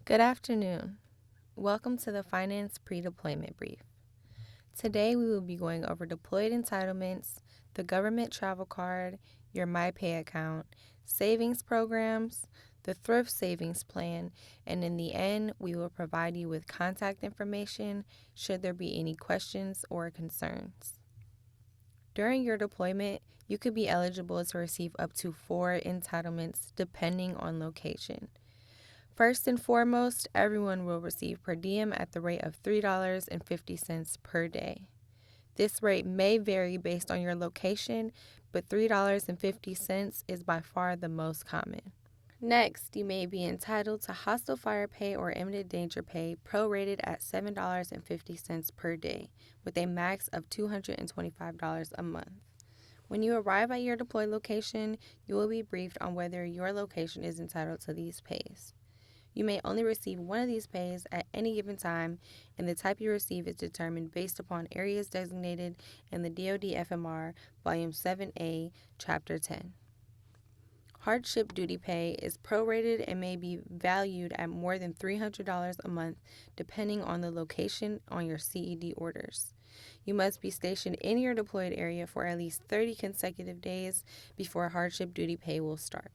Good afternoon. Welcome to the Finance Pre-Deployment Brief. Today we will be going over deployed entitlements, the government travel card, your MyPay account, savings programs, the thrift savings plan, and in the end, we will provide you with contact information should there be any questions or concerns. During your deployment, you could be eligible to receive up to 4 entitlements depending on location. First and foremost, everyone will receive per diem at the rate of $3.50 per day. This rate may vary based on your location, but $3.50 is by far the most common. Next, you may be entitled to hostile fire pay or imminent danger pay prorated at $7.50 per day, with a max of $225 a month. When you arrive at your deployed location, you will be briefed on whether your location is entitled to these pays. You may only receive one of these pays at any given time, and the type you receive is determined based upon areas designated in the DoD FMR, Volume 7A, Chapter 10. Hardship duty pay is prorated and may be valued at more than $300 a month, depending on the location on your CED orders. You must be stationed in your deployed area for at least 30 consecutive days before hardship duty pay will start.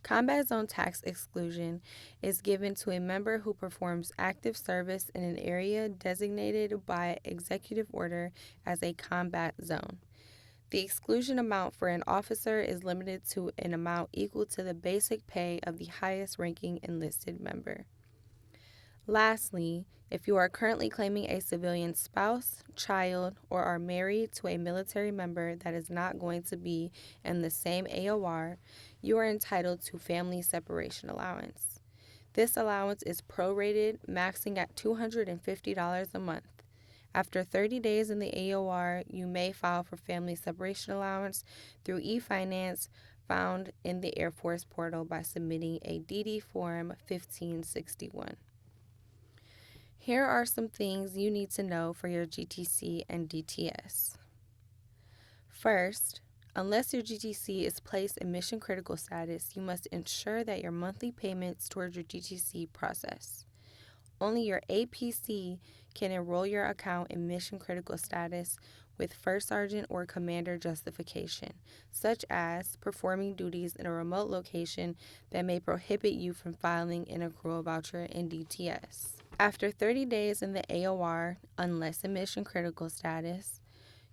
Combat zone tax exclusion is given to a member who performs active service in an area designated by executive order as a combat zone. The exclusion amount for an officer is limited to an amount equal to the basic pay of the highest ranking enlisted member. Lastly, if you are currently claiming a civilian spouse, child, or are married to a military member that is not going to be in the same AOR, you are entitled to family separation allowance. This allowance is prorated, maxing at $250 a month. After 30 days in the AOR, you may file for family separation allowance through e-finance found in the Air Force portal by submitting a DD Form 1561. Here are some things you need to know for your GTC and DTS. First, unless your GTC is placed in mission critical status, you must ensure that your monthly payments towards your GTC process. Only your APC can enroll your account in mission critical status with first sergeant or commander justification, such as performing duties in a remote location that may prohibit you from filing an accrual voucher in DTS. After 30 days in the AOR, unless in mission critical status,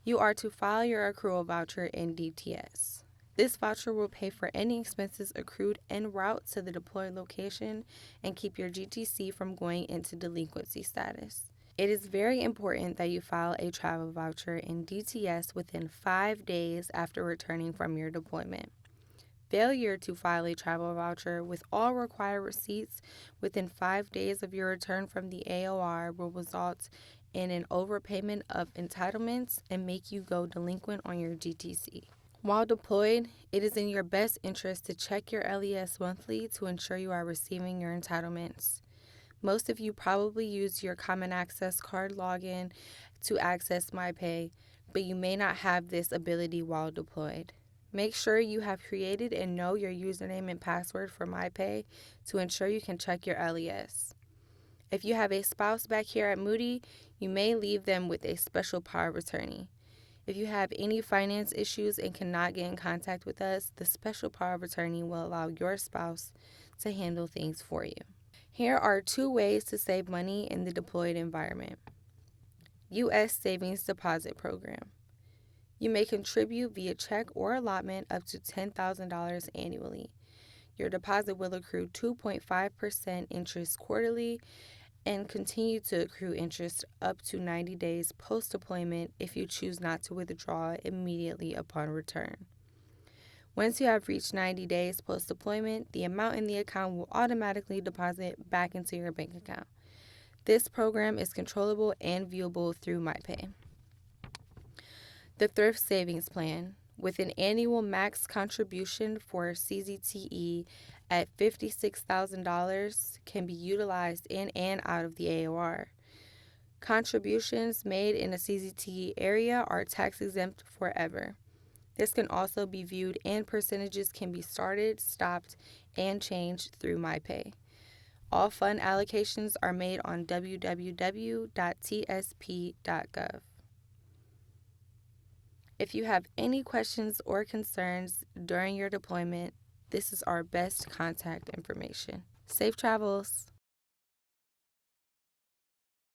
you are to file your accrual voucher in DTS. This voucher will pay for any expenses accrued en route to the deployed location and keep your GTC from going into delinquency status. It is very important that you file a travel voucher in DTS within 5 days after returning from your deployment. Failure to file a travel voucher with all required receipts within 5 days of your return from the AOR will result in an overpayment of entitlements and make you go delinquent on your GTC. While deployed, it is in your best interest to check your LES monthly to ensure you are receiving your entitlements. Most of you probably use your Common Access card login to access MyPay, but you may not have this ability while deployed. Make sure you have created and know your username and password for MyPay to ensure you can check your LES. If you have a spouse back here at Moody, you may leave them with a special power of attorney. If you have any finance issues and cannot get in contact with us, the special power of attorney will allow your spouse to handle things for you. Here are 2 ways to save money in the deployed environment. U.S. Savings Deposit Program. You may contribute via check or allotment up to $10,000 annually. Your deposit will accrue 2.5% interest quarterly and continue to accrue interest up to 90 days post-deployment if you choose not to withdraw immediately upon return. Once you have reached 90 days post-deployment, the amount in the account will automatically deposit back into your bank account. This program is controllable and viewable through MyPay. The Thrift Savings Plan, with an annual max contribution for CZTE at $56,000, can be utilized in and out of the AOR. Contributions made in a CZTE area are tax exempt forever. This can also be viewed and percentages can be started, stopped, and changed through MyPay. All fund allocations are made on www.tsp.gov. If you have any questions or concerns during your deployment, this is our best contact information. Safe travels!